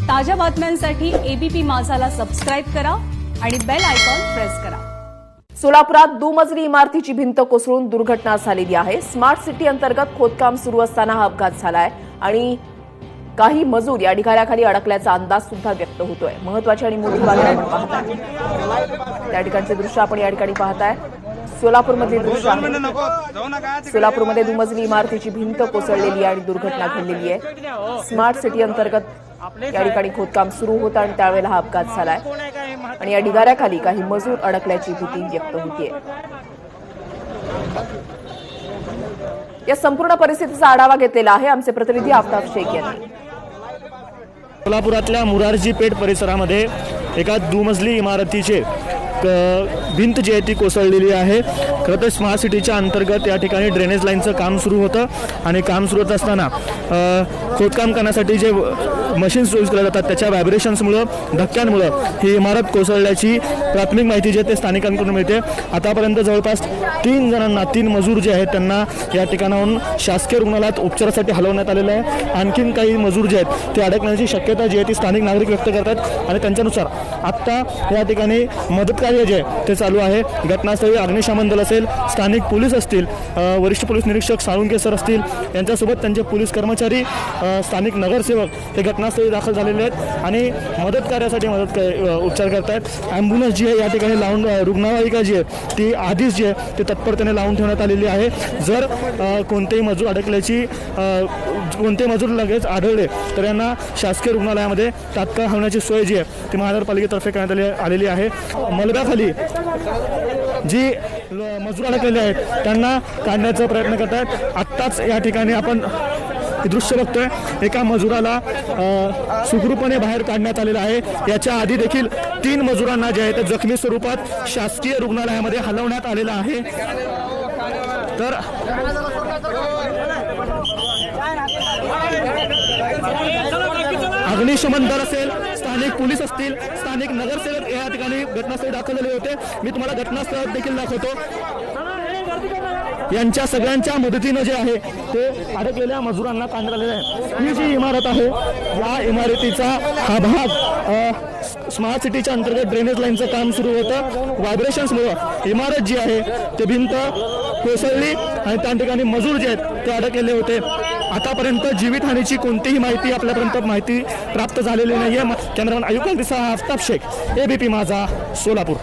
ताज्या बातम्यांसाठी ABP माझाला subscribe करा आणि बेल आयकॉन प्रेस करा। सोलापुरात दुमजली इमारतीची भिंत कोसळून दुर्घटना झालेली आहे। स्मार्ट सिटी अंतर्गत खोदकाम सुरू असताना हा अपघात झालाय आणि काही मजूर या ढिगाऱ्याखाली अडकल्याचा अंदाज सुद्धा व्यक्त होतोय। महत्त्वाची आणि मोठी बातमी आपण पाहताय, त्या ठिकाणचे दृश्य आपण या ठिकाणी पाहताय। सोलापूरमधले दृश्य आहे। सोलापूरमध्ये दुमजली इमारतीची भिंत कोसळलेली आणि दुर्घटना घडलेली आहे। स्मार्ट सिटी अंतर्गत या ठिकाणी खोदकाम सुरू होतं आणि त्यावेळेला हा अपघात झालाय आणि या ढिगाऱ्याखाली काही मजूर अडकल्याची भीती व्यक्त होतीये। या संपूर्ण परिस्थितीचा आढावा घेतलेला आहे आमचे प्रतिनिधी आफताब शेख यांनी। सोलापुरातल्या मुरारजी पेठ परिसरामध्ये एका दुमजली इमारतीचे भिंत जी आहे ती कोसळलेली आहे। खरं तर स्मार्ट सिटीच्या अंतर्गत या ठिकाणी ड्रेनेज लाईनचं काम सुरू होतं आणि काम सुरू होत असताना खोदकाम करण्यासाठी जे मशीन्स यूज केल्या जातात त्याच्या व्हायब्रेशन्समुळं, धक्क्यांमुळं ही इमारत कोसळल्याची प्राथमिक माहिती जी आहे ते स्थानिकांकडून मिळते। आतापर्यंत जवळपास 3 जणांना, 3 मजूर जे आहेत त्यांना या ठिकाणाहून शासकीय रुग्णालयात उपचारासाठी हलवण्यात आलेलं आहे। आणखीन काही मजूर जे आहेत ते अडकण्याची शक्यता जी आहे ती स्थानिक नागरिक व्यक्त करतात आणि त्यांच्यानुसार आत्ता या ठिकाणी मदत कार्य जे आहे ते चालू आहे। घटनास्थळी अग्निशमन दल असेल, स्थानिक पोलीस असतील, वरिष्ठ पोलीस निरीक्षक साळुंके सर असतील, यांच्यासोबत त्यांचे पोलीस कर्मचारी, स्थानिक नगरसेवक हे घटनास्थळी दाखल झालेले आहेत आणि मदत कार्यासाठी उपचार करतायत। ॲम्ब्युलन्स जी आहे या ठिकाणी लावून, रुग्णवाहिका जी आहे ती आधीच जी आहे ती तत्परतेने लावून ठेवण्यात आलेली आहे। जर कोणतेही मजूर अडकल्याची, कोणते मजूर लगेच आढळले तर यांना शासकीय रुग्णालयामध्ये तात्काळ हलवण्याची सोय जी आहे ती महानगरपालिकेतर्फे करण्यात आलेली आहे। मलब्याखाली जी मजूर अडकलेले आहेत त्यांना काढण्याचा प्रयत्न करत आहेत। आत्ताच या ठिकाणी आपण दृश्य बघतोय, एका मजुराला सुखरूपणे बाहेर काढण्यात आलेलं आहे। याच्या आधी देखील 3 मजुरांना जे आहे ते जखमी स्वरूपात शासकीय रुग्णालयामध्ये हलवण्यात आलेलं आहे। तर अग्निशमन दल असेल, स्थानिक पोलीस असतील, स्थानिक नगरसेवक या ठिकाणी घटनास्थळी दाखल झाले होते। मी तुम्हाला घटनास्थळात देखील दाखवतो। यांच्या सगळ्यांच्या मदतीनं जे आहे ते अडकलेल्या मजुरांना काढण्यात आलेलं आहे। ही जी इमारत आहे या इमारतीचा हा भाग स्मार्ट सिटीच्या अंतर्गत ड्रेनेज लाईनचं काम सुरू होतं। व्हायब्रेशन्समुळे इमारत जी आहे ते भिंत कोसळली आणि त्या ठिकाणी मजूर जे आहेत ते अडकलेले होते। आतापर्यंत जीवितहानीची कोणतीही माहिती आपल्यापर्यंत प्राप्त झालेली नाहीये। कॅमेरामॅन आयुब कालदीसह आफताब शेख, एबीपी माझा, सोलापूर।